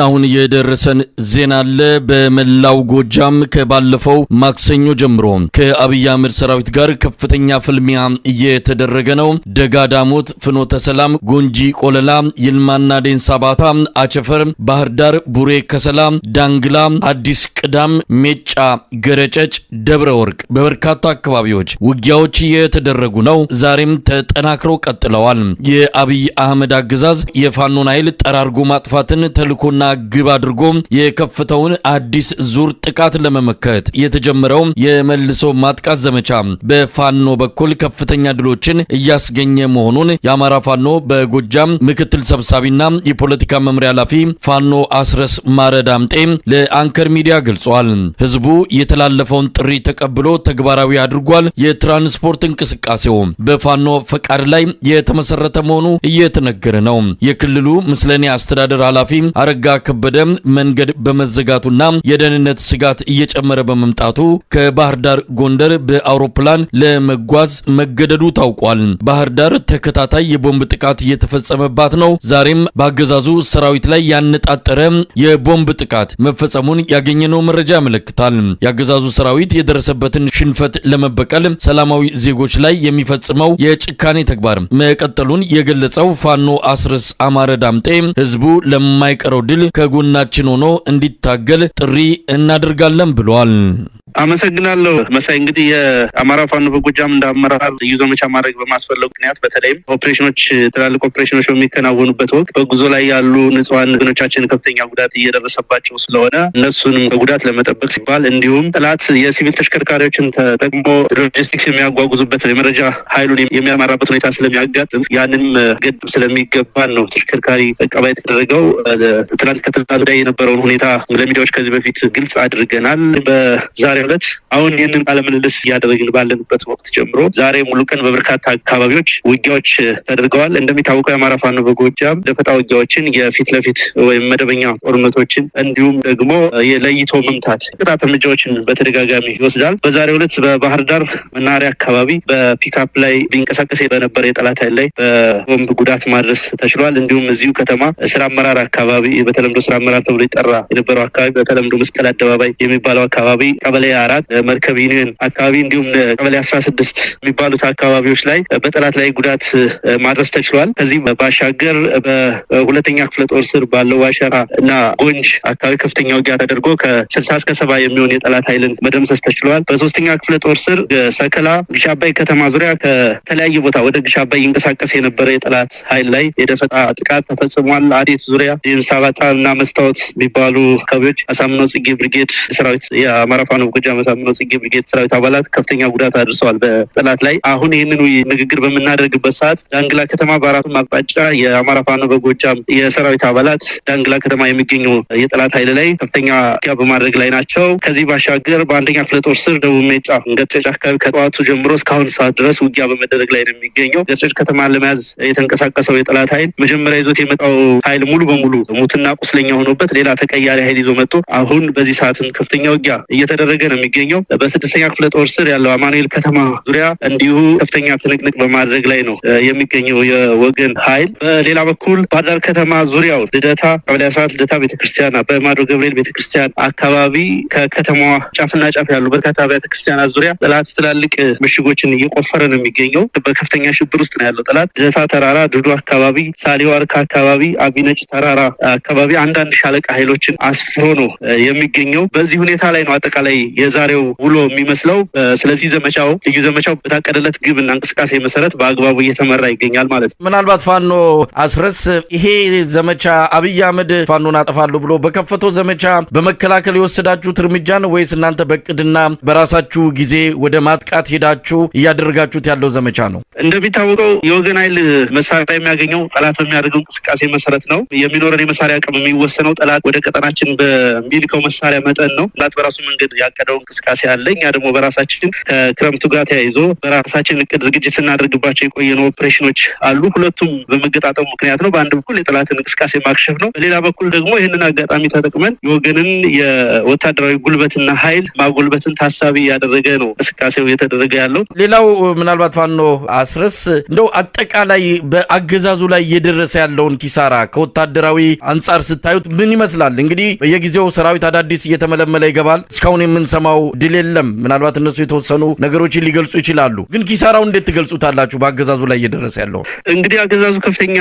አሁን የደረሰን ዜና አለ። በመላው ጎጃም ከባለፈው ማክሰኞ ጀምሮ ከአብይ አህመድ ሰራዊት ጋር ከፍተኛ ፍልሚያ እየተደረገ ነው። ደጋዳሞት፣ ፍኖተ ሰላም፣ ጎንጂ ቆለላ፣ ይልማና ዴንሳባታ፣ አቸፈር፣ ባህር ዳር፣ ቡሬ ከሰላ፣ ዳንግላ፣ አዲስ ቅዳም፣ ሜጫ፣ ገረጨጭ፣ ደብረ ወርቅ በበርካታ አካባቢዎች ውጊያዎች እየተደረጉ ነው። ዛሬም ተጠናክረው ቀጥለዋል። የአብይ አህመድ አገዛዝ የፋኖን ኃይል ጠራርጎ ማጥፋትን ተልኮና ግብ አድርጎ የከፈተውን አዲስ ዙር ጥቃት ለመመከት የተጀመረው የመልሶ ማጥቃት ዘመቻ በፋኖ በኩል ከፍተኛ ድሎችን እያስገኘ መሆኑን የአማራ ፋኖ በጎጃም ምክትል ሰብሳቢና የፖለቲካ መምሪያ ኃላፊ ፋኖ አስረስ ማረዳምጤ ለአንከር ሚዲያ ገልጿል። ህዝቡ የተላለፈውን ጥሪ ተቀብሎ ተግባራዊ አድርጓል። የትራንስፖርት እንቅስቃሴው በፋኖ ፈቃድ ላይ የተመሰረተ መሆኑ እየተነገረ ነው። የክልሉ ምስለኔ አስተዳደር ኃላፊ አረጋ ከበደ መንገድ በመዘጋቱና የደህንነት ስጋት እየጨመረ በመምጣቱ ከባህር ዳር ጎንደር በአውሮፕላን ለመጓዝ መገደዱ ታውቋል። ባህር ዳር ተከታታይ የቦምብ ጥቃት እየተፈጸመባት ነው። ዛሬም በአገዛዙ ሰራዊት ላይ ያነጣጠረ የቦምብ ጥቃት መፈጸሙን ያገኘነው መረጃ ያመለክታል። የአገዛዙ ሰራዊት የደረሰበትን ሽንፈት ለመበቀል ሰላማዊ ዜጎች ላይ የሚፈጽመው የጭካኔ ተግባር መቀጠሉን የገለጸው ፋኖ አስረስ አማረ ዳምጤ ህዝቡ ለማይቀረው ድል ከጎናችን ሆኖ እንዲታገል ጥሪ እናደርጋለን ብሏል። አመሰግናለሁ መሳይ። እንግዲህ የአማራ ፋኖ በጎጃም እንዳመራር ልዩ ዘመቻ ማድረግ በማስፈለጉ ምክንያት በተለይም ኦፕሬሽኖች ትላልቅ ኦፕሬሽኖች በሚከናወኑበት ወቅት በጉዞ ላይ ያሉ ንጹሃን ወገኖቻችን ከፍተኛ ጉዳት እየደረሰባቸው ስለሆነ እነሱንም ከጉዳት ለመጠበቅ ሲባል እንዲሁም ጠላት የሲቪል ተሽከርካሪዎችን ተጠቅሞ ሎጂስቲክስ የሚያጓጉዙበት የመረጃ ኃይሉን የሚያማራበት ሁኔታ ስለሚያጋጥም ያንንም ገድብ ስለሚገባን ነው ተሽከርካሪ እቀባ የተደረገው። ትላንት ከትላንት ላይ የነበረውን ሁኔታ ለሚዲያዎች ከዚህ በፊት ግልጽ አድርገናል። በዛሬ ዕለት አሁን ይህንን ቃለ ምልልስ እያደረግን ባለንበት ወቅት ጀምሮ ዛሬ ሙሉ ቀን በበርካታ አካባቢዎች ውጊያዎች ተደርገዋል። እንደሚታወቀው የአማራ ፋኖ በጎጃም ደፈጣ ውጊያዎችን፣ የፊት ለፊት ወይም መደበኛ ጦርነቶችን እንዲሁም ደግሞ የለይቶ መምታት ቅጣት እርምጃዎችን በተደጋጋሚ ይወስዳል። በዛሬው ዕለት በባህር ዳር መናኸሪያ አካባቢ በፒካፕ ላይ ሊንቀሳቀስ በነበረ የጠላት ኃይል ላይ በቦምብ ጉዳት ማድረስ ተችሏል። እንዲሁም እዚሁ ከተማ ስራ አመራር አካባቢ በተለምዶ ስራ አመራር ተብሎ ይጠራ የነበረው አካባቢ በተለምዶ መስቀል አደባባይ የሚባለው አካባቢ ቀበሌ 4 መርከብ ዩኒየን አካባቢ እንዲሁም ቀበሌ 16 የሚባሉት አካባቢዎች ላይ በጠላት ላይ ጉዳት ማድረስ ተችሏል። ከዚህ ባሻገር በሁለተኛ ክፍለ ጦር ስር ባለው ዋሸራ እና ጎንጅ አካባቢ ከፍተኛ ውጊያ ተደርጎ ከ60 እስከ 70 የሚሆን የጠላት ኃይልን መደምሰስ ተችሏል። በሶስተኛ ክፍለ ጦር ስር ሰከላ ግሽ አባይ ከተማ ዙሪያ ከተለያየ ቦታ ወደ ግሽ አባይ ይንቀሳቀስ የነበረ የጠላት ኃይል ላይ የደፈጣ ጥቃት ተፈጽሟል። አዴት ዙሪያ የእንሳባጣ እና መስታወት የሚባሉ አካባቢዎች አሳምነው ጽጌ ብርጌድ ሰራዊት የአማራ ፋኖ በጎጃም አሳምነው ጽጌ ብርጌድ ሰራዊት አባላት ከፍተኛ ጉዳት አድርሰዋል በጠላት ላይ። አሁን ይህንን ንግግር በምናደርግበት ሰዓት ዳንግላ ከተማ በአራቱም አቅጣጫ የአማራ ፋኖ በጎጃም የሰራዊት አባላት ዳንግላ ከተማ የሚገኘው የጠላት ኃይል ላይ ከፍተኛ ውጊያ በማድረግ ላይ ናቸው። ከዚህ ባሻገር በአንደኛ ክፍለ ጦር ስር ደቡብ ሜጫ ገርጨጭ አካባቢ ከጠዋቱ ጀምሮ እስካሁን ሰዓት ድረስ ውጊያ በመደረግ ላይ ነው የሚገኘው። ገርጨጭ ከተማን ለመያዝ የተንቀሳቀሰው የጠላት ኃይል መጀመሪያ ይዞት የመጣው ኃይል ሙሉ በሙሉ ሙትና ቁስለኛ ሆኖበት ሌላ ተቀያሪ ኃይል ይዞ መጥቶ አሁን በዚህ ሰዓትም ከፍተኛ ውጊያ እየተደረገ ነው የሚገኘው። በስድስተኛ ክፍለ ጦር ስር ያለው አማኑኤል ከተማ ዙሪያ እንዲሁ ከፍተኛ ትንቅንቅ በማድረግ ላይ ነው የሚገኘው የወገን ኃይል። በሌላ በኩል ባህር ዳር ከተማ ዙሪያው ልደታ ቀበሌ 14 ልደታ ቤተክርስቲያን፣ በማዶ ገብርኤል ቤተክርስቲያን አካባቢ ከከተማዋ ጫፍና ጫፍ ያሉ በርካታ ቤተክርስቲያናት ዙሪያ ጠላት ትላልቅ ምሽጎችን እየቆፈረ ነው የሚገኘው። በከፍተኛ ሽብር ውስጥ ነው ያለው ጠላት። ልደታ ተራራ፣ ዱዱ አካባቢ፣ ሳሊው አርካ አካባቢ፣ አቢነጭ ተራራ አካባቢ አንዳንድ ሻለቃ ኃይሎችን አስፍሮ ነው የሚገኘው። በዚህ ሁኔታ ላይ ነው አጠቃላይ የዛሬው ውሎ የሚመስለው። ስለዚህ ዘመቻው ልዩ ዘመቻው በታቀደለት ግብና እንቅስቃሴ መሰረት በአግባቡ እየተመራ ይገኛል ማለት ነው። ምናልባት ፋኖ አስረስ ይሄ ዘመቻ አብይ አህመድ ፋኖን አጠፋለሁ ብሎ በከፈተው ዘመቻ በመከላከል የወሰዳችሁት እርምጃ ነው ወይስ እናንተ በቅድና በራሳችሁ ጊዜ ወደ ማጥቃት ሄዳችሁ እያደረጋችሁት ያለው ዘመቻ ነው? እንደሚታወቀው የወገን ኃይል መሳሪያ የሚያገኘው ጠላት በሚያደርገው እንቅስቃሴ መሰረት ነው። የሚኖረን የመሳሪያ አቅም የሚወሰነው ጠላት ወደ ቀጠናችን በሚልከው መሳሪያ መጠን ነው። ጠላት በራሱ መንገድ ያቀደ የታቀደው እንቅስቃሴ አለ። እኛ ደግሞ በራሳችን ከክረምቱ ጋር ተያይዞ በራሳችን እቅድ ዝግጅት ስናደርግባቸው የቆየነው ኦፕሬሽኖች አሉ። ሁለቱም በመገጣጠሙ ምክንያት ነው። በአንድ በኩል የጠላትን እንቅስቃሴ ማክሸፍ ነው፣ በሌላ በኩል ደግሞ ይህንን አጋጣሚ ተጠቅመን የወገንን የወታደራዊ ጉልበትና ኃይል ማጎልበትን ታሳቢ ያደረገ ነው እንቅስቃሴው እየተደረገ ያለው። ሌላው ምናልባት ፋኖ አስረስ እንደው አጠቃላይ በአገዛዙ ላይ እየደረሰ ያለውን ኪሳራ ከወታደራዊ አንጻር ስታዩት ምን ይመስላል? እንግዲህ በየጊዜው ሰራዊት አዳዲስ እየተመለመለ ይገባል። እስካሁን የምንሰማው ድል የለም። ምናልባት እነሱ የተወሰኑ ነገሮችን ሊገልጹ ይችላሉ። ግን ኪሳራው እንዴት ትገልጹታላችሁ? በአገዛዙ ላይ እየደረሰ ያለው እንግዲህ አገዛዙ ከፍተኛ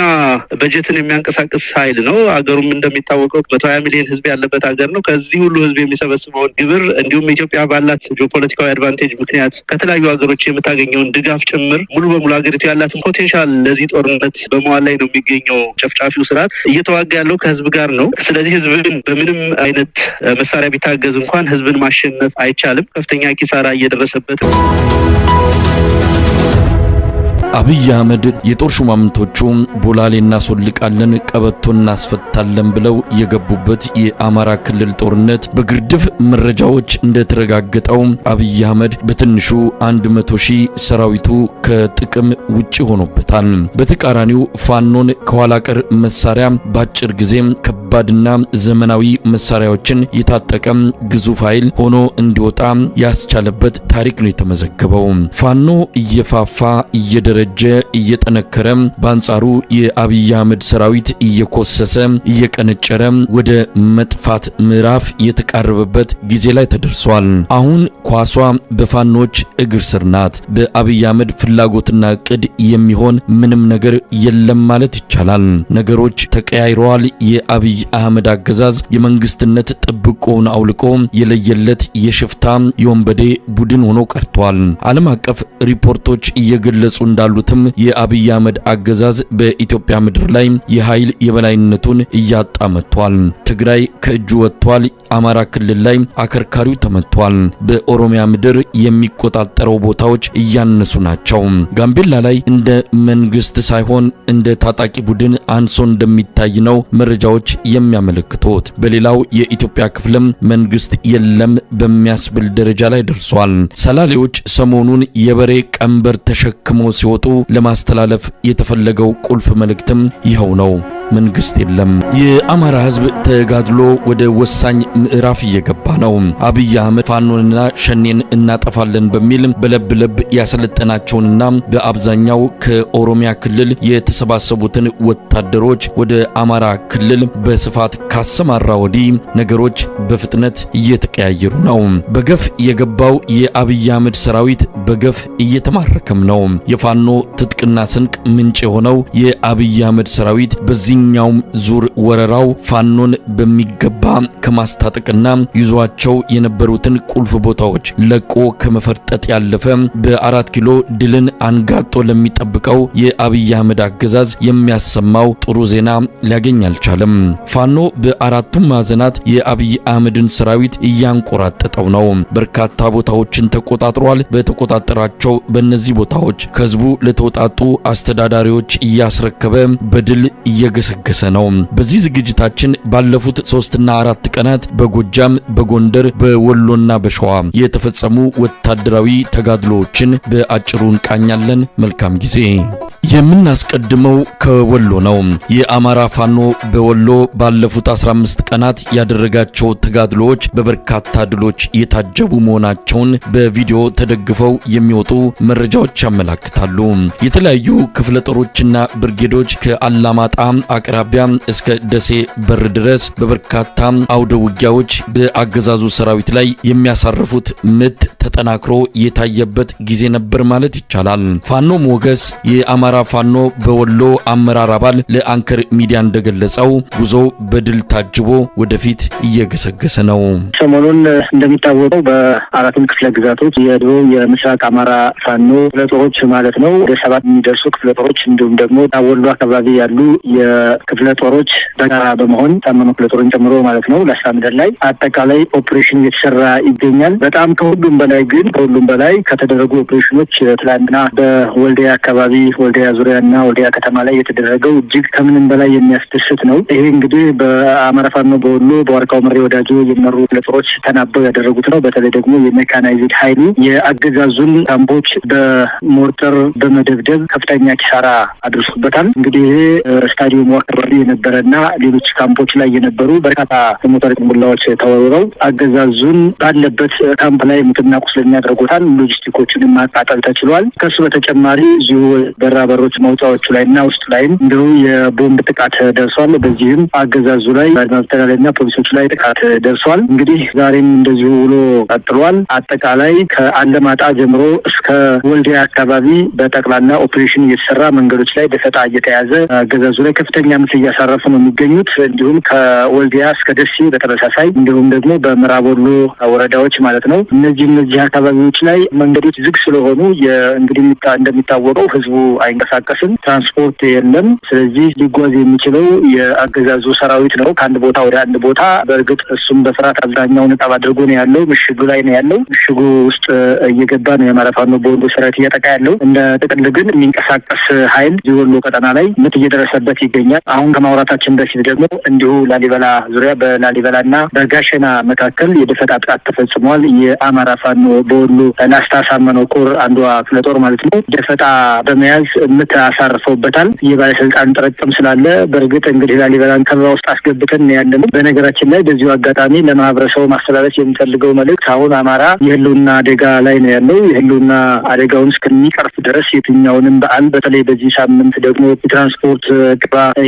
በጀትን የሚያንቀሳቅስ ኃይል ነው። አገሩም እንደሚታወቀው 120 ሚሊዮን ህዝብ ያለበት ሀገር ነው። ከዚህ ሁሉ ህዝብ የሚሰበስበውን ግብር እንዲሁም ኢትዮጵያ ባላት ጂኦፖለቲካዊ አድቫንቴጅ ምክንያት ከተለያዩ ሀገሮች የምታገኘውን ድጋፍ ጭምር ሙሉ በሙሉ ሀገሪቱ ያላትን ፖቴንሻል ለዚህ ጦርነት በመዋል ላይ ነው የሚገኘው። ጨፍጫፊው ስርዓት እየተዋጋ ያለው ከህዝብ ጋር ነው። ስለዚህ ህዝብን በምንም አይነት መሳሪያ ቢታገዝ እንኳን ህዝብን ማሸነፍ አይቻልም። ከፍተኛ ኪሳራ እየደረሰበት ነው። አብይ አህመድ የጦር ሹማምንቶቹ ቦላሌ እናስወልቃለን፣ ቀበቶ እናስፈታለን ብለው የገቡበት የአማራ ክልል ጦርነት በግርድፍ መረጃዎች እንደተረጋገጠው አብይ አህመድ በትንሹ 100,000 ሰራዊቱ ከጥቅም ውጪ ሆኖበታል። በተቃራኒው ፋኖን ከኋላ ቀር መሳሪያ ባጭር ጊዜ ከባድና ዘመናዊ መሳሪያዎችን የታጠቀ ግዙፍ ኃይል ሆኖ እንዲወጣ ያስቻለበት ታሪክ ነው የተመዘገበው። ፋኖ እየፋፋ እየደረጀ እየጠነከረ በአንጻሩ የአብይ አህመድ ሰራዊት እየኮሰሰ እየቀነጨረ ወደ መጥፋት ምዕራፍ የተቃረበበት ጊዜ ላይ ተደርሷል። አሁን ኳሷ በፋኖች እግር ስር ናት። በአብይ አህመድ ፍላጎትና እቅድ የሚሆን ምንም ነገር የለም ማለት ይቻላል። ነገሮች ተቀያይረዋል። የአብይ አህመድ አገዛዝ የመንግስትነት ጥብቆውን አውልቆ የለየለት የሽፍታ የወንበዴ ቡድን ሆኖ ቀርቷል። ዓለም አቀፍ ሪፖርቶች እየገለጹ እንዳሉትም የአብይ አህመድ አገዛዝ በኢትዮጵያ ምድር ላይ የኃይል የበላይነቱን እያጣ መጥቷል። ትግራይ ከእጁ ወጥቷል። አማራ ክልል ላይ አከርካሪው ተመቷል። በኦሮሚያ ምድር የሚቆጣጠረው ቦታዎች እያነሱ ናቸው። ጋምቤላ ላይ እንደ መንግስት ሳይሆን እንደ ታጣቂ ቡድን አንሶ እንደሚታይ ነው መረጃዎች የሚያመለክቱት። በሌላው የኢትዮጵያ ክፍልም መንግስት የለም በሚያስብል ደረጃ ላይ ደርሷል። ሰላሌዎች ሰሞኑን የበሬ ቀንበር ተሸክመው ሲወጡ ለማስተላለፍ የተፈለገው ቁልፍ መልእክትም ይኸው ነው። መንግስት የለም። የአማራ ህዝብ ተጋድሎ ወደ ወሳኝ ምዕራፍ እየገባ ነው። አብይ አህመድ ፋኖንና ሸኔን እናጠፋለን በሚል በለብ ያሰለጠናቸውንና በአብዛኛው ከኦሮሚያ ክልል የተሰባሰቡትን ወታደሮች ወደ አማራ ክልል በስፋት ካሰማራ ወዲህ ነገሮች በፍጥነት እየተቀያየሩ ነው። በገፍ የገባው የአብይ አህመድ ሰራዊት በገፍ እየተማረከም ነው። የፋኖ ትጥቅና ስንቅ ምንጭ የሆነው የአብይ አህመድ ሰራዊት በዚህኛውም ዙር ወረራው ፋኖን በሚገባ ከማስታጠቅና ይዟቸው የነበሩትን ቁልፍ ቦታዎች ለቆ ከመፈርጠጥ ያለፈ በ4 ኪሎ ድልን አንጋጦ ለሚጠብቀው የአብይ አህመድ አገዛዝ የሚያሰማው ጥሩ ዜና ሊያገኝ አልቻለም። ፋኖ በአራቱም ማዕዘናት የአብይ አህመድን ሰራዊት እያንቆራጠጠው ነው። በርካታ ቦታዎችን ተቆጣጥሯል። በተቆጣጠራቸው በእነዚህ ቦታዎች ከህዝቡ ለተወጣጡ አስተዳዳሪዎች እያስረከበ በድል እየገሰገሰ ነው። በዚህ ዝግጅታችን ባለፉት 3 እና 4 ቀናት በጎጃም፣ በጎንደር፣ በወሎና በሸዋ የተፈጸሙ ወታደራዊ ተጋድሎዎችን በአጭሩ እንቃኛለን። መልካም ጊዜ። የምናስቀድመው ከወሎ ነው። የአማራ ፋኖ በወሎ ባለፉት 15 ቀናት ያደረጋቸው ተጋድሎዎች በበርካታ ድሎች የታጀቡ መሆናቸውን በቪዲዮ ተደግፈው የሚወጡ መረጃዎች ያመለክታሉ። የተለያዩ ክፍለ ጦሮችና ብርጌዶች ከአላማጣ አቅራቢያ እስከ ደሴ በር ድረስ በበርካታ አውደ ውጊያዎች በአገዛዙ ሰራዊት ላይ የሚያሳርፉት ምት ተጠናክሮ የታየበት ጊዜ ነበር ማለት ይቻላል። ፋኖ ሞገስ የአማራ ፋኖ በወሎ አመራር አባል ለአንከር ሚዲያ እንደገለጸው ጉዞ በድል ታጅቦ ወደፊት እየገሰገሰ ነው። ሰሞኑን እንደሚታወቀው በአራቱም ክፍለ ግዛቶች የድሮ የምስራቅ አማራ ፋኖ ክፍለ ጦሮች ማለት ነው ወደ 7 የሚደርሱ ክፍለ ጦሮች እንዲሁም ደግሞ ወሎ አካባቢ ያሉ የክፍለ ጦሮች በጋራ በመሆን ታመኑ ክፍለ ጦርን ጨምሮ ማለት ነው ላስታ ምድር ላይ አጠቃላይ ኦፕሬሽን እየተሰራ ይገኛል። በጣም ከሁሉም በላይ ከተደረጉ ኦፕሬሽኖች ትላንትና በወልዲያ አካባቢ ወልዲያ ወልዲያ ዙሪያና ወልዲያ ከተማ ላይ የተደረገው እጅግ ከምንም በላይ የሚያስደስት ነው። ይሄ እንግዲህ በአማራ ፋኖ በወሎ በዋርካው መሪ ወዳጆ የሚመሩ ጦሮች ተናበው ያደረጉት ነው። በተለይ ደግሞ የሜካናይዝድ ኃይሉ የአገዛዙን ካምፖች በሞርተር በመደብደብ ከፍተኛ ኪሳራ አድርሶበታል። እንግዲህ ይሄ ስታዲየሙ አካባቢ የነበረና ሌሎች ካምፖች ላይ የነበሩ በርካታ ሞተር ሙላዎች ተወርውረው አገዛዙን ባለበት ካምፕ ላይ ሙትና ቁስለኛ አድርጎታል። ሎጂስቲኮችን ማቃጠል ተችሏል። ከሱ በተጨማሪ እዚሁ በራበሮች መውጫዎቹ ላይና ውስጥ ላይም እንዲሁ የቦምብ ጥቃት ደርሷል። በዚህም አገዛዙ ላይ ማስተላለፊያና ፖሊሶች ላይ ጥቃት ደርሷል። እንግዲህ ዛሬም እንደዚሁ ውሎ ቀጥሏል። አጠቃላይ ከአለማጣ ጀምሮ እስከ ወልዲያ አካባቢ በጠቅላላ ኦፕሬሽን እየተሰራ መንገዶች ላይ ደፈጣ እየተያዘ አገዛዙ ላይ ከፍተኛ ምት እያሳረፉ ነው የሚገኙት። እንዲሁም ከወልዲያ እስከ ደሴ በተመሳሳይ እንዲሁም ደግሞ በምዕራብ ወሎ ወረዳዎች ማለት ነው። እነዚህ አካባቢዎች ላይ መንገዶች ዝግ ስለሆኑ እንግዲህ እንደሚታወቀው ህዝቡ አይንቀሳቀስም፣ ትራንስፖርት የለም። ስለዚህ ሊጓዝ የሚችለው የአገዛዙ ሰራዊት ነው ከአንድ ቦታ ወደ አንድ ቦታ። በእርግጥ እሱም በፍርሃት አብዛኛውን እጣብ አድርጎ ነው ያለው። ምሽጉ ላይ ነው ያለው። ምሽጉ ውስጥ እየገባ ነው የአማራ ፋኖ በወሎ ሰራዊት እያጠቃ ያለው። እንደ ጥቅል ግን የሚንቀሳቀስ ኃይል የወሎ ቀጠና ላይ ምት እየደረሰበት ይገኛል። አሁን ከማውራታችን በፊት ደግሞ እንዲሁ ላሊበላ ዙሪያ በላሊበላና በጋሸና መካከል የደፈጣ ጥቃት ተፈጽሟል። የአማራ ፋኖ በወሎ ላስታ ሳመነው ኮር አንዷ ክፍለ ጦር ማለት ነው ደፈጣ በመያዝ ምት አሳርፈውበታል። የባለስልጣን ጥረቅም ስላለ በእርግጥ እንግዲህ ላሊበላን ከበባ ውስጥ አስገብተን ያለነው። በነገራችን ላይ በዚሁ አጋጣሚ ለማህበረሰቡ ማስተላለፍ የሚፈልገው መልእክት አሁን አማራ የህልውና አደጋ ላይ ነው ያለው። የህልውና አደጋውን እስከሚቀርፍ ድረስ የትኛውንም በዓል በተለይ በዚህ ሳምንት ደግሞ የትራንስፖርት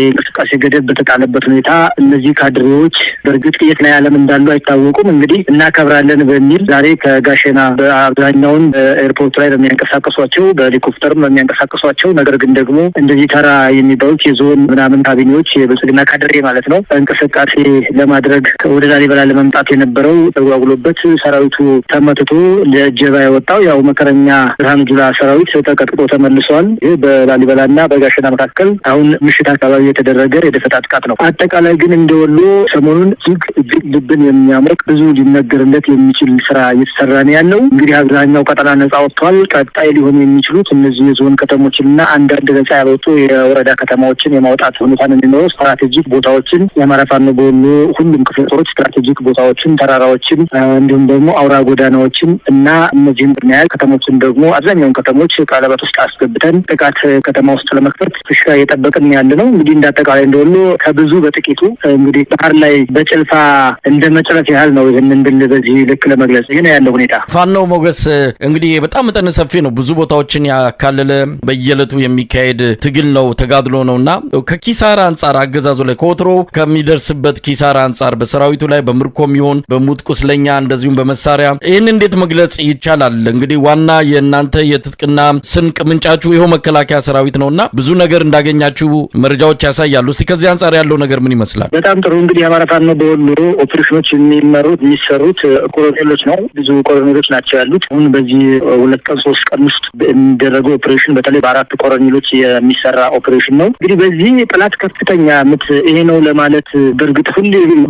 እንቅስቃሴ ገደብ በተጣለበት ሁኔታ እነዚህ ካድሬዎች በእርግጥ የት ላይ ዓለም እንዳሉ አይታወቁም። እንግዲህ እናከብራለን በሚል ዛሬ ከጋሸና በአብዛኛውን ኤርፖርት ላይ በሚያንቀሳቀሷቸው በሄሊኮፕተር በሚያንቀሳቀሷቸው ነገር ግን ደግሞ እንደዚህ ተራ የሚባሉት የዞን ምናምን ካቢኔዎች የብልጽግና ካድሬ ማለት ነው እንቅስቃሴ ለማድረግ ወደ ላሊበላ ለመምጣት የነበረው ተጓጉሎበት ሰራዊቱ ተመትቶ ለእጀባ የወጣው ያው መከረኛ ብርሃኑ ጁላ ሰራዊት ተቀጥቅጦ ተመልሷል። ይህ በላሊበላና በጋሸና መካከል አሁን ምሽት አካባቢ የተደረገ የደፈጣ ጥቃት ነው። አጠቃላይ ግን እንደወሎ ሰሞኑን እጅግ ልብን የሚያሞቅ ብዙ ሊነገርለት የሚችል ስራ እየተሰራ ነው ያለው። እንግዲህ አብዛኛው ቀጠና ነጻ ወጥቷል። ቀጣይ ሊሆኑ የሚችሉት እነዚህ የዞን ከተሞችንና አንዳንድ ነጻ ያወጡ የወረዳ ከተማዎችን የማውጣት ሁኔታ ነው የሚኖረው። ስትራቴጂክ ቦታዎችን የአማራ ፋኖ በወሎ ሁሉም ክፍለ ጦሮች ስትራቴጂክ ቦታዎችን፣ ተራራዎችን እንዲሁም ደግሞ አውራ ጎዳናዎችን እና እነዚህም በመያዝ ከተሞችን ደግሞ አብዛኛውን ከተሞች ቀለበት ውስጥ አስገብተን ጥቃት ከተማ ውስጥ ለመክፈት ፍሽካ እየጠበቅን ያለ ነው። እንግዲህ እንዳጠቃላይ እንደወሎ ከብዙ በጥቂቱ እንግዲህ ባህር ላይ በጭልፋ እንደ መጭረት ያህል ነው። ይህንን ብል በዚህ ልክ ለመግለጽ ይህ ነው ያለው ሁኔታ። ፋኖ ሞገስ እንግዲህ በጣም መጠነ ሰፊ ነው። ብዙ ቦታዎችን ያካለለ በየዕለቱ የሚካሄድ ትግል ነው፣ ተጋድሎ ነውና ከኪሳራ አንጻር አገዛዙ ላይ ከወትሮ ከሚደርስበት ኪሳራ አንጻር በሰራዊቱ ላይ በምርኮም ይሁን በሙት ቁስለኛ እንደዚሁም በመሳሪያ ይህን እንዴት መግለጽ ይቻላል? እንግዲህ ዋና የእናንተ የትጥቅና ስንቅ ምንጫችሁ ይኸው መከላከያ ሰራዊት ነውና ብዙ ነገር እንዳገኛችሁ መረጃዎች ያሳያሉ። እስቲ ከዚህ አንጻር ያለው ነገር ምን ይመስላል? በጣም ጥሩ። እንግዲህ አማራ ፋኖ በወሎ ኦፕሬሽኖች የሚሰሩት ኮሎኔሎች ነው። ብዙ ኮሎኔሎች ናቸው ያሉት። አሁን በዚህ 2 ቀን 3 ቀን ውስጥ የሚደረገው ኦፕሬሽን በተለይ በ4 ኮሎኔሎች የሚሰራ ኦፕሬሽን ነው። እንግዲህ በዚህ ጠላት ከፍተኛ ምት ይሄ ነው ለማለት በእርግጥ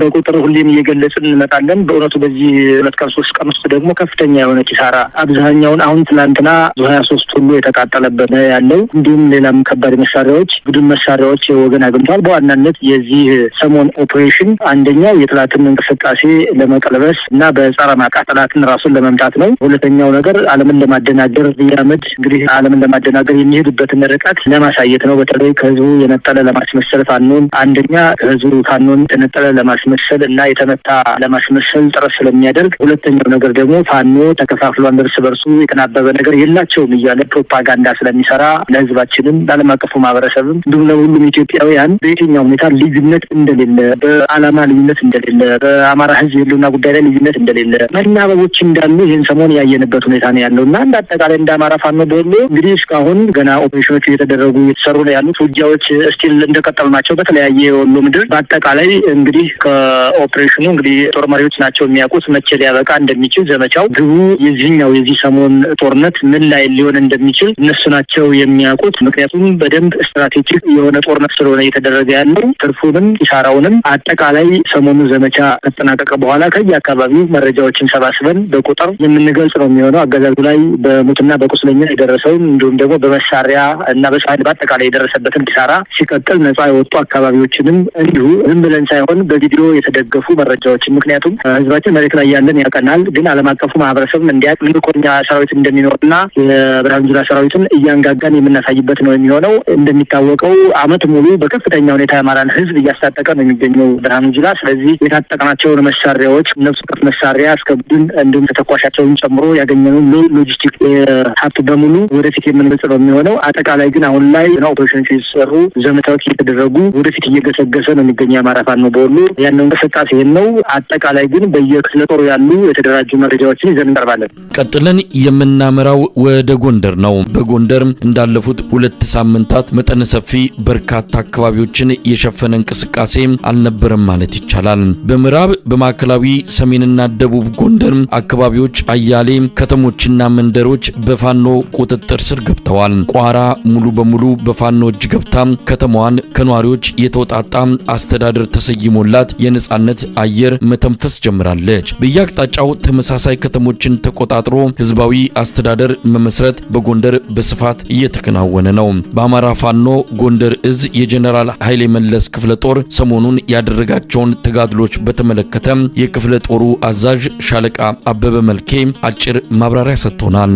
በቁጥር ሁሌም እየገለጽን እንመጣለን። በእውነቱ በዚህ 2 ቀን 3 ቀን ውስጥ ደግሞ ከፍተኛ የሆነ ኪሳራ አብዛኛውን አሁን ትላንትና 23 ሁሉ የተቃጠለበት ያለው እንዲሁም ሌላም ከባድ መሳሪያዎች ቡድን መሳሪያዎች ወገን አግኝቷል። በዋናነት የዚህ ሰሞን ኦፕሬሽን አንደኛው የጠላትን እንቅስቃሴ ለመቀልበስ እና በጸረ ማጥቃት ጠላትን ራሱን ለመምታት ነው። ሁለተኛው ነገር ዓለምን ለማደናገር ያመድ እንግዲህ ዓለምን ለማደናገር የሚሄድበትን ርቀት ለማሳየት ነው። በተለይ ከህዝቡ የነጠለ ለማስመሰል ፋኖን አንደኛ ከህዝቡ ፋኖን የነጠለ ለማስመሰል እና የተመታ ለማስመሰል ጥረት ስለሚያደርግ፣ ሁለተኛው ነገር ደግሞ ፋኖ ተከፋፍሏል፣ እርስ በርሱ የተናበበ ነገር የላቸውም እያለ ፕሮፓጋንዳ ስለሚሰራ ለህዝባችንም ለዓለም አቀፉ ማህበረሰብም እንዲሁም ለሁሉም ኢትዮጵያውያን በየትኛው ሁኔታ ልዩነት እንደሌለ፣ በዓላማ ልዩነት እንደሌለ፣ በአማራ ህዝብ የህልውና ጉዳይ ላይ ልዩነት እንደሌለ መናበቦች እንዳሉ ይህን ሰሞን ያየንበት ሁኔታ ነው ያለው እና እንደ አጠቃላይ እንደ አማራ ፋኖ በወሎ እንግዲህ እስካሁን ገና ኦፕሬሽኖች እየተሰሩ ነው ያሉት። ውጊያዎች ስቲል እንደቀጠሉ ናቸው በተለያየ የወሎ ምድር። በአጠቃላይ እንግዲህ ከኦፕሬሽኑ እንግዲህ ጦር መሪዎች ናቸው የሚያውቁት መቼ ሊያበቃ እንደሚችል ዘመቻው ግቡ የዚህ ሰሞን ጦርነት ምን ላይ ሊሆን እንደሚችል እነሱ ናቸው የሚያውቁት። ምክንያቱም በደንብ ስትራቴጂክ የሆነ ጦርነት ስለሆነ እየተደረገ ያለው ትርፉንም ኪሳራውንም አጠቃላይ ሰሞኑ ዘመቻ ከተጠናቀቀ በኋላ ከየአካባቢው መረጃዎችን ሰባስበን በቁጥር የምንገልጽ ነው የሚሆነው። አገዛዙ ላይ በሙትና በቁስለኛ የደረሰውን እንዲሁም ደግሞ በመሳሪያ መሳሪያ እና በሰዓት በአጠቃላይ የደረሰበትን ኪሳራ ሲቀጥል ነጻ የወጡ አካባቢዎችንም እንዲሁ ዝም ብለን ሳይሆን በቪዲዮ የተደገፉ መረጃዎችን ምክንያቱም ህዝባችን መሬት ላይ ያለን ያቀናል፣ ግን ዓለም አቀፉ ማህበረሰብ እንዲያውቅ ምርኮኛ ሰራዊት እንደሚኖርና የብርሃኑ ጁላ ሰራዊትን እያንጋጋን የምናሳይበት ነው የሚሆነው። እንደሚታወቀው አመት ሙሉ በከፍተኛ ሁኔታ የአማራን ህዝብ እያስታጠቀ ነው የሚገኘው ብርሃኑ ጁላ። ስለዚህ የታጠቅናቸውን መሳሪያዎች ነፍስ ወከፍ መሳሪያ እስከ ቡድን እንዲሁም ተተኳሻቸውን ጨምሮ ያገኘነውን ሎጂስቲክ ሀብት በሙሉ ወደፊት የምንገልጽ ነው የሚሆነው። አጠቃላይ ግን አሁን ላይ ኦፕሬሽኖች ሲሰሩ ዘመቻዎች እየተደረጉ ወደፊት እየገሰገሰ ነው የሚገኘው የአማራ ፋኖ በወሎ ያለው እንቅስቃሴ ነው። አጠቃላይ ግን በየክፍለ ጦሩ ያሉ የተደራጁ መረጃዎችን ይዘን እንቀርባለን። ቀጥለን የምናመራው ወደ ጎንደር ነው። በጎንደር እንዳለፉት 2 ሳምንታት መጠነ ሰፊ በርካታ አካባቢዎችን የሸፈነ እንቅስቃሴ አልነበረም ማለት ይቻላል። በምዕራብ በማዕከላዊ ሰሜንና ደቡብ ጎንደር አካባቢዎች አያሌ ከተሞችና መንደሮች በፋኖ ቁጥጥር ስር ገብተዋል። ቋራ ሙሉ በሙሉ በፋኖ እጅ ገብታ ከተማዋን ከኗሪዎች የተውጣጣ አስተዳደር ተሰይሞላት የነጻነት አየር መተንፈስ ጀምራለች። በየአቅጣጫው ተመሳሳይ ከተሞችን ተቆጣጥሮ ህዝባዊ አስተዳደር መመስረት በጎንደር በስፋት እየተከናወነ ነው። በአማራ ፋኖ ጎንደር እዝ የጀነራል ኃይሌ መለስ ክፍለ ጦር ሰሞኑን ያደረጋቸውን ተጋድሎች በተመለከተ የክፍለ ጦሩ አዛዥ ሻለቃ አበበ መልኬ አጭር ማብራሪያ ሰጥቶናል።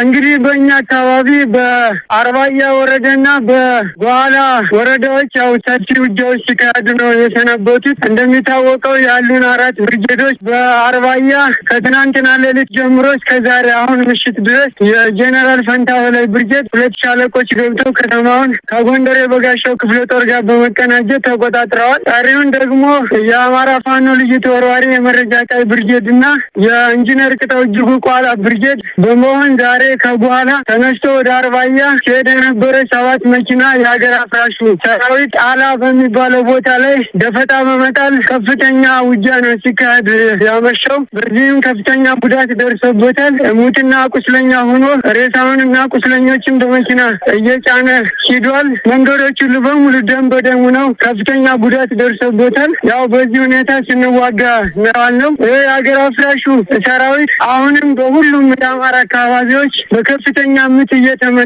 እንግዲህ በእኛ አካባቢ በአርባያ ወረዳና በጓላ ወረዳዎች ያው ሰፊ ውጊያዎች ሲካሄዱ ነው የሰነበቱት። እንደሚታወቀው ያሉን 4 ብርጌዶች በአርባያ ከትናንትና ሌሊት ጀምሮ እስከዛሬ አሁን ምሽት ድረስ የጀነራል ፈንታው ላይ ብርጌድ 2 ሻለቆች ገብተው ከተማውን ከጎንደር የበጋሻው ክፍለ ጦር ጋር በመቀናጀት ተቆጣጥረዋል። ዛሬውን ደግሞ የአማራ ፋኖ ልዩ ተወርዋሪ የመረጃ ቃይ ብርጌድ እና የኢንጂነር ቅጣው እጅጉ ቋላ ብርጌድ በመሆን ዛሬ ከጓላ ተነስቶ ወደ አርባያ ሲሄድ የነበረ 7 መኪና የሀገር አፍራሹ ሰራዊት አላ በሚባለው ቦታ ላይ ደፈጣ በመጣል ከፍተኛ ውጊያ ነው ሲካሄድ ያመሸው። በዚህም ከፍተኛ ጉዳት ደርሶበታል። ሙትና ቁስለኛ ሆኖ ሬሳውንና ቁስለኞችን በመኪና እየጫነ ሂዷል። መንገዶች ሁሉ በሙሉ ደም በደሙ ነው። ከፍተኛ ጉዳት ደርሶበታል። ያው በዚህ ሁኔታ ስንዋጋ ነው። ይህ የሀገር አፍራሹ ሰራዊት አሁንም በሁሉም የአማራ አካባቢዎች በከፍተኛ ምት እየተመ